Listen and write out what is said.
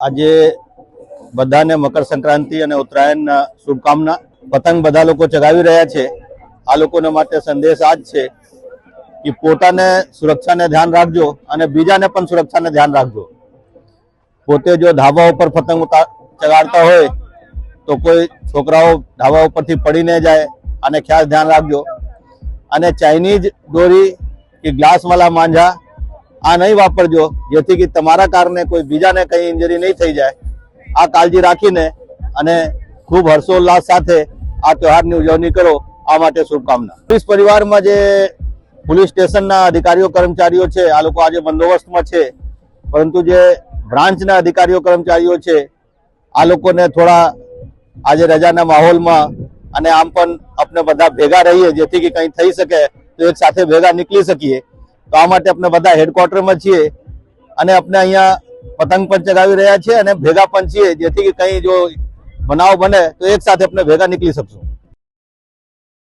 આજે બધાને મકર સંક્રાંતિ અને ઉત્તરાયણના શુભકામના। પતંગ બધા લોકો ચગાવી રહ્યા છે। આ લોકોને માટે સંદેશ આ જ છે કે પોતાને સુરક્ષાને ધ્યાન રાખજો અને બીજાને પણ સુરક્ષાને ધ્યાન રાખજો। પોતે જો ધાબા ઉપર પતંગ ચગાડતા હોય તો કોઈ છોકરાઓ ધાબા ઉપરથી પડી ન જાય અને ખાસ ધ્યાન રાખજો। અને ચાઇનીઝ દોરી કે ગ્લાસવાળા માંજા આ નહીં વાપરજો, જેથી કે તમારા કારણે કોઈ બીજાને કંઈ ઇન્જરી નહીં થઈ જાય। આ કાળજી રાખીને અને ખૂબ હર્ષોલ્લાસ સાથે આ તહેવારની ઉજવણી કરો, આ માટે શુભકામના। પોલીસ પરિવારમાં જે પોલીસ સ્ટેશનના અધિકારીઓ કર્મચારીઓ છે આ લોકો આજે બંદોબસ્તમાં છે, પરંતુ જે બ્રાન્ચના અધિકારીઓ કર્મચારીઓ છે આ લોકોને થોડા આજે રજાના માહોલમાં અને આમ પણ આપણે બધા ભેગા રહીએ જેથી કે કંઈ થઈ શકે તો એક સાથે ભેગા નીકળી શકીએ। તો આ માટે આપણે બધા હેડક્વાર્ટરમાં છીએ અને આપણે અહીંયા પતંગ પણ ચગાવી રહ્યા છીએ અને ભેગા પણ છીએ, જેથી કે કંઈ જો બનાવ બને તો એક સાથે આપણે ભેગા નીકળી શકશું।